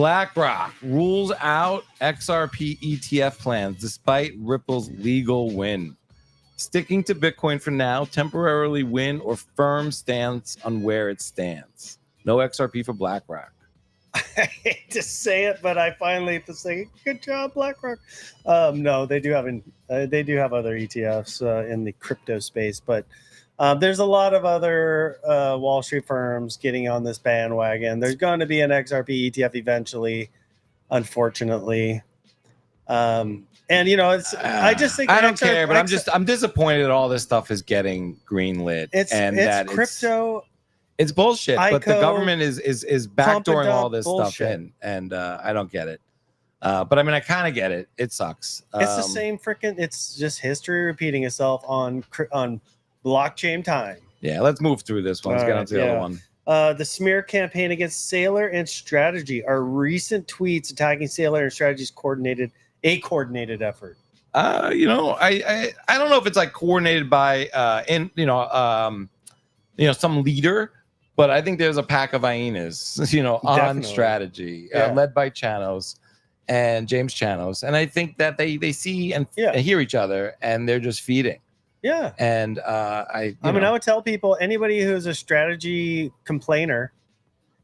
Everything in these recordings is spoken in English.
BlackRock rules out XRP ETF plans despite Ripple's legal win. Sticking to Bitcoin for now, temporarily win or firm stance on where it stands. No XRP for BlackRock. I hate to say it, but I finally have to say, good job, BlackRock. No, they do have other ETFs in the crypto space, but there's a lot of other Wall Street firms getting on this bandwagon. There's going to be an XRP ETF eventually, unfortunately. And it's I just think I don't care, but I'm disappointed that all this stuff is getting greenlit. It's crypto. It's bullshit, but the government is backdooring all this bullshit. stuff in, and I don't get it. But I mean, I kind of get it. It sucks. It's the same freaking. It's just history repeating itself on blockchain time. Yeah, let's move through this one. Let's get on to the other one. The smear campaign against Saylor and Strategy are recent tweets attacking Saylor and Strategy's coordinated effort. I don't know if it's like coordinated by some leader. But I think there's a pack of hyenas, on Strategy, led by Chanos and James Chanos. And I think that they see and hear each other, and they're just feeding. Yeah. And I would tell people, anybody who's a strategy complainer,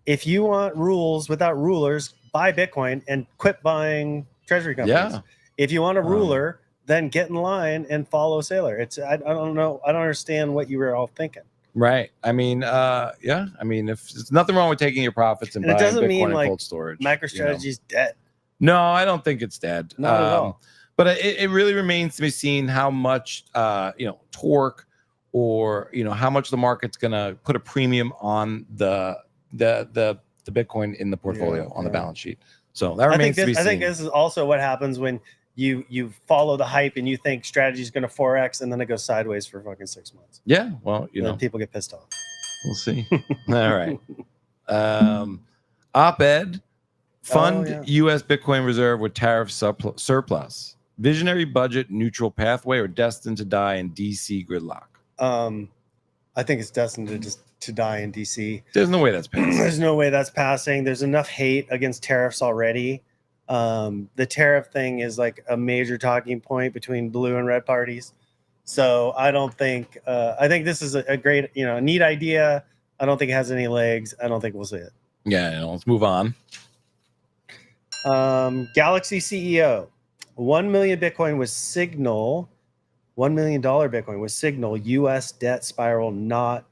if you want rules without rulers, buy Bitcoin and quit buying treasury companies. Yeah. If you want a ruler, then get in line and follow Saylor. I don't know. I don't understand what you were all thinking. Right. I mean, if there's nothing wrong with taking your profits and buying Bitcoin and cold storage. MicroStrategy's dead. No, I don't think it's dead. Not at all. But it really remains to be seen how much torque or how much the market's gonna put a premium on the Bitcoin in the portfolio on the balance sheet. So that remains to be seen. I think this is also what happens when you follow the hype and you think strategy is going to 4x and then it goes sideways for fucking 6 months. Yeah, well, then people get pissed off. We'll see. All right. Op-ed, fund U.S. Bitcoin reserve with tariff surplus. Visionary budget neutral pathway or destined to die in DC gridlock? I think it's destined to die in DC. There's no way that's passing. There's no way that's passing. There's enough hate against tariffs already. The tariff thing is like a major talking point between blue and red parties. So I don't think, I think this is a great, neat idea. I don't think it has any legs. I don't think we'll see it. Yeah, let's move on. Galaxy CEO, 1 million Bitcoin was signal, $1 million Bitcoin was signal US debt spiral, not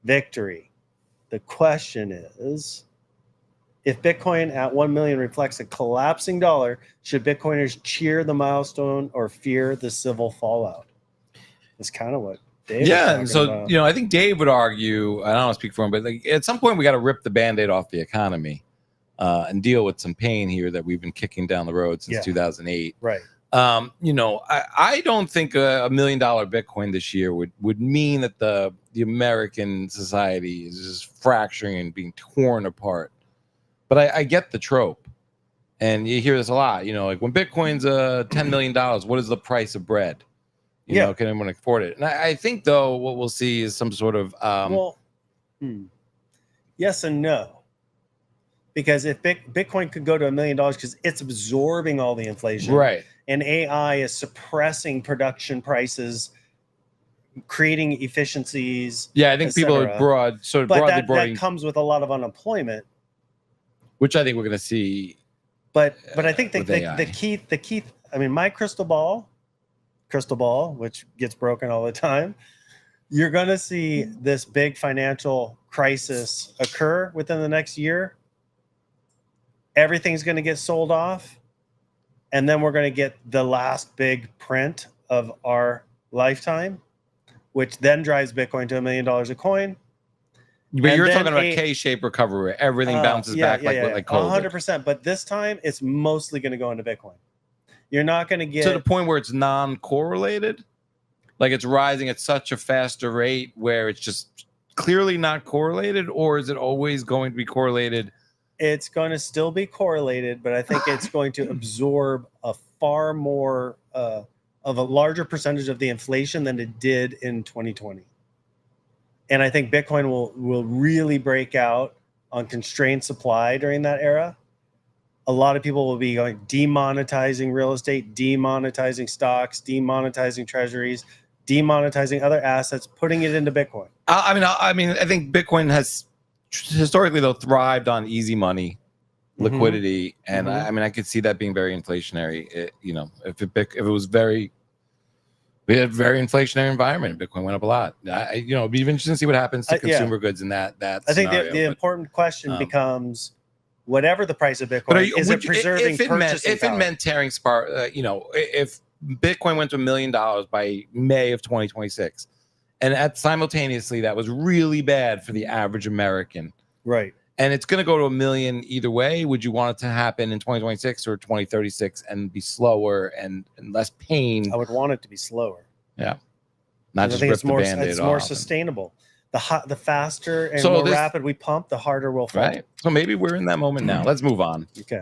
victory. The question is, if Bitcoin at 1 million reflects a collapsing dollar, should Bitcoiners cheer the milestone or fear the civil fallout? That's kind of what Dave was talking about. I think Dave would argue, I don't want to speak for him, but like at some point we got to rip the Band-Aid off the economy and deal with some pain here that we've been kicking down the road since 2008. Right. I don't think $1 million Bitcoin this year would mean that the American society is just fracturing and being torn apart. But I get the trope, and you hear this a lot. Like when Bitcoin's $10 million, what is the price of bread? Can anyone afford it? And I think though, what we'll see is some sort of yes and no, because if Bitcoin could go to $1 million because it's absorbing all the inflation, right? And AI is suppressing production prices, creating efficiencies. Yeah, I think people are broadly that comes with a lot of unemployment. Which I think we're going to see, but I think the key. I mean, my crystal ball, which gets broken all the time. You're going to see this big financial crisis occur within the next year. Everything's going to get sold off, and then we're going to get the last big print of our lifetime, which then drives Bitcoin to $1 million a coin. But you're talking about K-shaped recovery where everything bounces back like COVID. 100%. But this time, it's mostly going to go into Bitcoin. You're not going to get to the point where it's non-correlated, like it's rising at such a faster rate where it's just clearly not correlated, or is it always going to be correlated? It's going to still be correlated, but I think it's going to absorb a far more of a larger percentage of the inflation than it did in 2020. And I think Bitcoin will really break out on constrained supply during that era. a lot of people will be going demonetizing real estate, demonetizing stocks, demonetizing treasuries, demonetizing other assets, putting it into Bitcoin. I think Bitcoin has historically though thrived on easy money, liquidity, and I could see that being very inflationary. If it was we had a very inflationary environment, Bitcoin went up a lot. It'd be interesting to see what happens to consumer goods in that. I think the important question becomes, whatever the price of Bitcoin, is it preserving purchasing power? It meant tearing spark, if Bitcoin went to $1 million by May of 2026, and simultaneously that was really bad for the average American, right? And it's going to go to $1 million either way. Would you want it to happen in 2026 or 2036 and be slower and less pain? I would want it to be slower. Yeah, not just rip the Band-Aid off. It's more sustainable. The faster and more rapid we pump, the harder we'll fall. Right. So maybe we're in that moment now. Let's move on. Okay.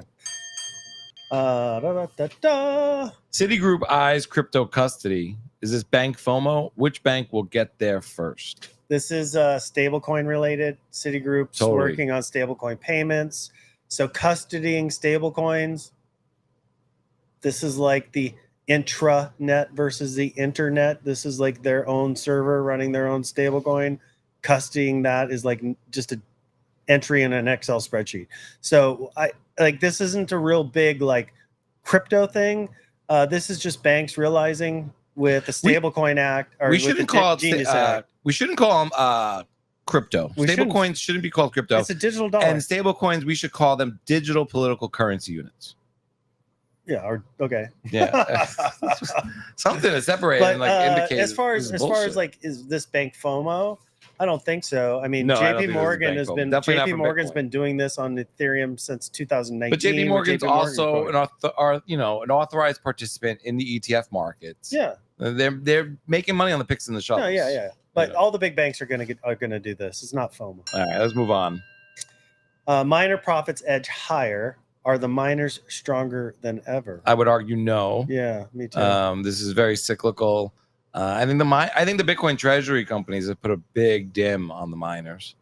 Citigroup eyes crypto custody. Is this bank FOMO? Which bank will get there first? This is stablecoin related. Citigroup's working on stablecoin payments. So custodying stablecoins. This is like the intranet versus the internet. This is like their own server running their own stablecoin. Custodying that is like just an entry in an Excel spreadsheet. So this isn't a real big like crypto thing. This is just banks realizing with the Stablecoin Act, or we shouldn't call it Act. We shouldn't call them crypto. Stablecoins shouldn't be called crypto. It's a digital dollar. And stablecoins, we should call them digital political currency units. Yeah. Okay. Yeah. Something to separate and indicate. As far as like, is this bank FOMO? I don't think so. I mean, JP Morgan's been doing this on Ethereum since 2019. But JP Morgan's also an authorized participant in the ETF markets. Yeah. They're making money on the picks and the shovels. Yeah. But all the big banks are gonna do this. It's not FOMO. All right, let's move on. Miner profits edge higher. Are the miners stronger than ever? I would argue no. Yeah, me too. This is very cyclical. I think the Bitcoin treasury companies have put a big dim on the miners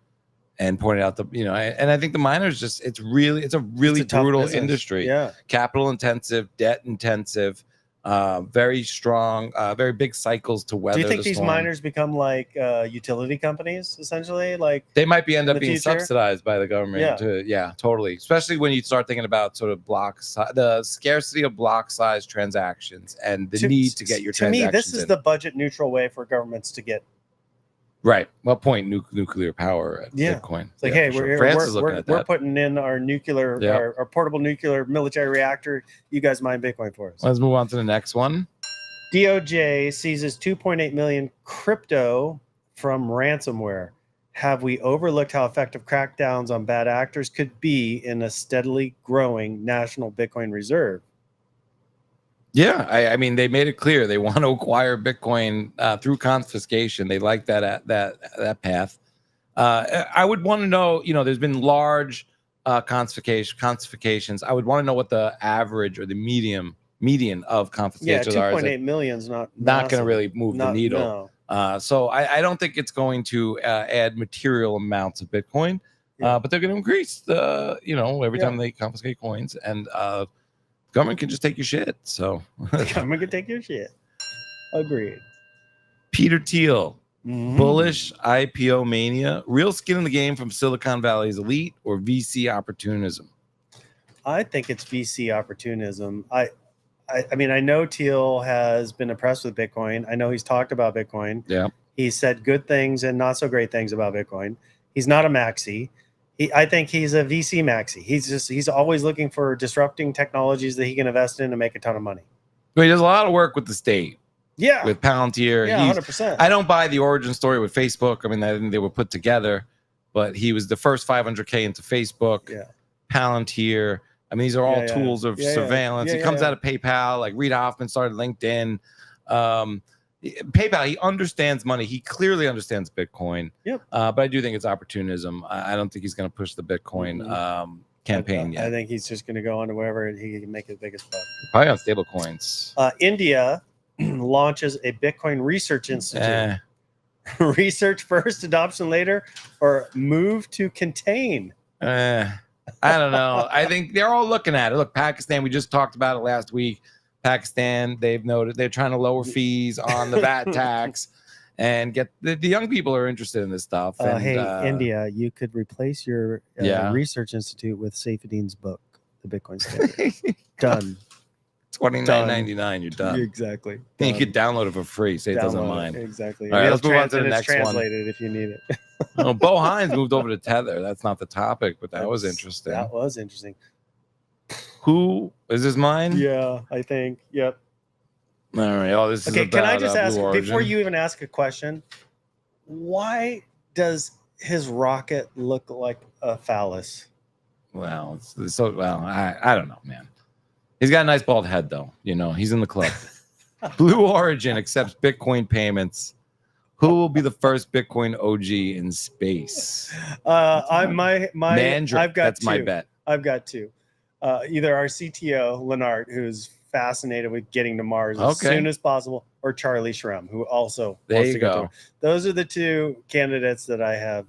and pointed out and I think the miners it's a really brutal industry. Yeah. Capital intensive, debt intensive, very strong, very big cycles to weather. Do you think these miners become like utility companies essentially? Like they might end up being subsidized by the government. Yeah, totally. Especially when you start thinking about sort of the scarcity of block size transactions and the need to get your transactions. To me, this is the budget neutral way for governments to get. Right. Well, nuclear power at Bitcoin. It's like, hey, we're putting in our nuclear, our portable nuclear military reactor. You guys mine Bitcoin for us. Let's move on to the next one. DOJ seizes 2.8 million crypto from ransomware. Have we overlooked how effective crackdowns on bad actors could be in a steadily growing national Bitcoin reserve? Yeah, I mean, they made it clear they want to acquire Bitcoin through confiscation. They like that path. I would want to know, there's been large confiscations. I would want to know what the average or the median of confiscations are. 2.8 million is not going to really move the needle. No. So I don't think it's going to add material amounts of Bitcoin, but they're going to increase every time they confiscate coins, and government can just take your shit. So the government can take your shit. Agreed. Peter Thiel, bullish IPO mania, real skin in the game from Silicon Valley's elite, or VC opportunism? I think it's VC opportunism. I mean, I know Thiel has been impressed with Bitcoin. I know he's talked about Bitcoin. Yeah. He said good things and not so great things about Bitcoin. He's not a maxi. I think he's a VC maxi. He's always looking for disrupting technologies that he can invest in and make a ton of money. But he does a lot of work with the state. Yeah. With Palantir. Yeah, 100%. I don't buy the origin story with Facebook. I mean, I think they were put together, but he was the first 500K into Facebook. Yeah. Palantir. I mean, these are all tools of surveillance. He comes out of PayPal, like Reid Hoffman started LinkedIn. PayPal, he understands money. He clearly understands Bitcoin. Yep. But I do think it's opportunism. I don't think he's going to push the Bitcoin campaign yet. I think he's just going to go on to wherever he can make his biggest buck. Probably on stable coins. India launches a Bitcoin research institute. Research first, adoption later, or move to contain. I don't know. I think they're all looking at it. Look, Pakistan, we just talked about it last week. Pakistan, they've noted they're trying to lower fees on the VAT tax and get the young people are interested in this stuff. And, hey, India, you could replace your research institute with Saifedean's book, The Bitcoin Standard. Done. $29.99. You're done. Exactly. Done. You could download it for free. Say it doesn't mind. Exactly. All right, let's move on to the next one. Translated if you need it. Oh, Bo Hines moved over to Tether. That's not the topic, but that was interesting. That was interesting. Who is this mine? Yeah, I think. Yep. All right. Oh, this is okay. About, can I just ask Origin. before you even ask a question? Why does his rocket look like a phallus? Well, I don't know, man. He's got a nice bald head, though. You know, he's in the club. Blue Origin accepts Bitcoin payments. Who will be the first Bitcoin OG in space? Mandrake. I've got that's two. My bet. I've got two. Either our CTO Lennart, who's fascinated with getting to Mars as soon as possible, or Charlie Shrem, who also wants to go to Mars. Those are the two candidates that I have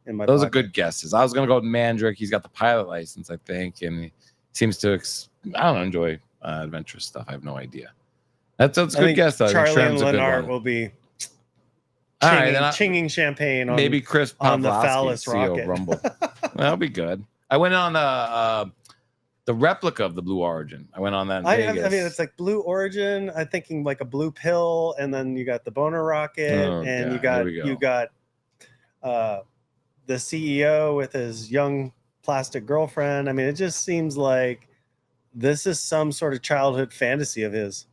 in my. Those are good guesses. I was going to go with Mandrake. He's got the pilot license, I think, and he seems to. I don't enjoy adventurous stuff. I have no idea. That's a good guess, though. Charlie and Lennart will be chinging champagne on maybe Chris on the phallus rocket. Rumble. That'll be good. I went on the replica of the Blue Origin. I went on that in Vegas. I mean, it's like Blue Origin. I'm thinking like a blue pill, and then you got the Boner rocket, and you got the CEO with his young plastic girlfriend. I mean, it just seems like this is some sort of childhood fantasy of his.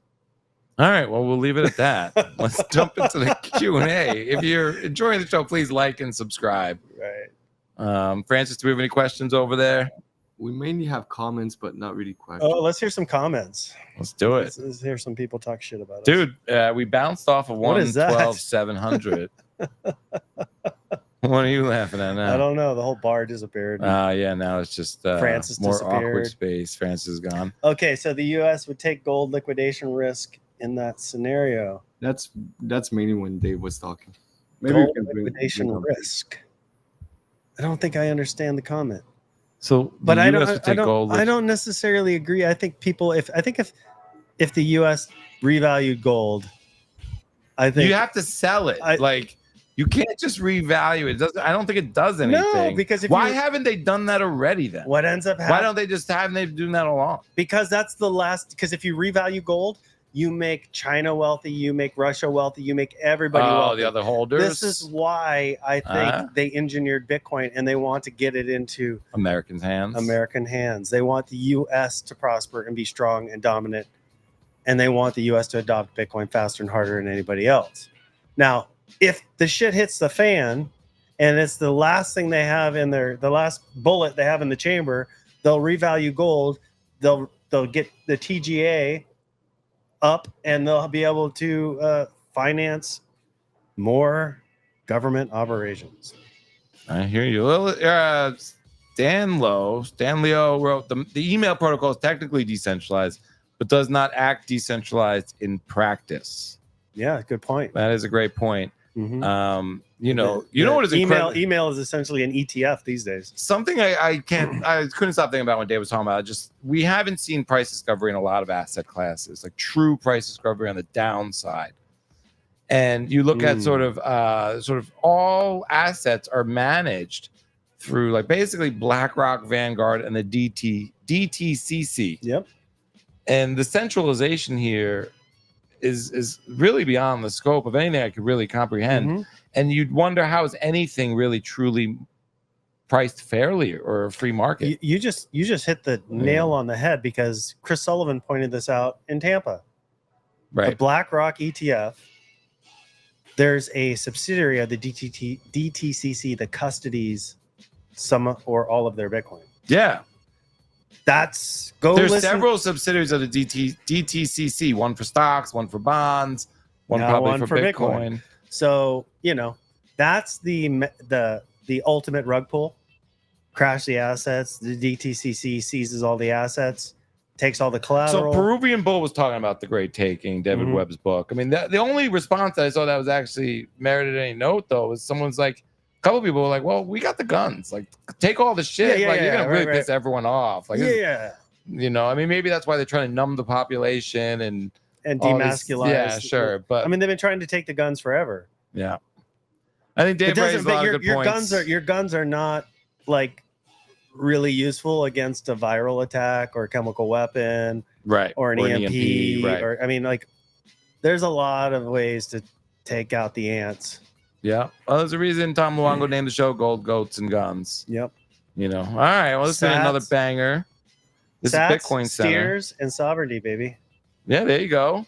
All right, well, we'll leave it at that. Let's jump into the Q&A. If you're enjoying the show, please like and subscribe. Right. Francis, do we have any questions over there? We mainly have comments, but not really questions. Oh, let's hear some comments. Let's do it. Let's hear some people talk shit about us. Dude, we bounced off of 112,700. What are you laughing at now? I don't know. The whole bar disappeared. Yeah, now it's just Francis more disappeared. Awkward space. Francis is gone. Okay, so the U.S. would take gold liquidation risk in that scenario. That's mainly when Dave was talking. Maybe gold liquidation risk. I don't think I understand the comment. So, but I don't necessarily agree. I think if the U.S. revalued gold, I think you have to sell it. You can't just revalue it. I don't think it does anything. No, because why haven't they done that already then? What ends up happening? Why don't they just haven't they doing that along? Because that's the last. Because if you revalue gold, you make China wealthy, you make Russia wealthy, you make everybody wealthy. The other holders. This is why I think they engineered Bitcoin, and they want to get it into American hands. They want the U.S. to prosper and be strong and dominant, and they want the U.S. to adopt Bitcoin faster and harder than anybody else. Now, if the shit hits the fan, and it's the last thing they have in the last bullet they have in the chamber, they'll revalue gold. They'll get the TGA up, and they'll be able to finance more government operations. I hear you. Stan Leo wrote the email protocol is technically decentralized, but does not act decentralized in practice. Yeah, good point. That is a great point. Mm-hmm. You know what is incredible? Email is essentially an ETF these days. Something I couldn't stop thinking about when Dave was talking about it. We haven't seen price discovery in a lot of asset classes, like true price discovery on the downside. And you look at sort of all assets are managed through like basically BlackRock, Vanguard, and the DTCC. Yep. And the centralization here is really beyond the scope of anything I could really comprehend. Mm-hmm. And you'd wonder, how is anything really truly priced fairly or a free market? You just hit the nail on the head, because Chris Sullivan pointed this out in Tampa. Right. The BlackRock ETF, there's a subsidiary of the DTCC that custodies some or all of their Bitcoin. Yeah. There's several subsidiaries of the DTCC, one for stocks, one for bonds, one for Bitcoin. So, that's the ultimate rug pull. Crash the assets. The DTCC seizes all the assets, takes all the collateral. So Peruvian Bull was talking about the Great Taking, David Webb's book. I mean, the only response that I saw that was actually merited any note, though, was someone's like, a couple people were like, well, we got the guns. Like, take all the shit. You're gonna really piss everyone off. Like, you know, I mean, maybe that's why they're trying to numb the population and demasculize. Yeah, sure. But I mean, they've been trying to take the guns forever. Yeah. I think Dave raised a lot of good points. Your guns are not like really useful against a viral attack or a chemical weapon, right? Or an EMP, right? Or I mean, like, there's a lot of ways to take out the ants. Yeah. Well, there's a reason Tom Luongo named the show "Gold, Goats, and Guns." Yep. You know. All right. Well, this is another banger. This is Bitcoin Center. Steers and sovereignty, baby. Yeah, there you go.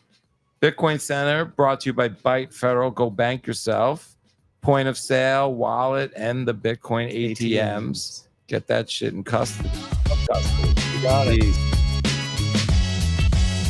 Bitcoin Center brought to you by Byte Federal. Go bank yourself. Point of sale, wallet, and the Bitcoin ATMs. Get that shit in custody. You got it.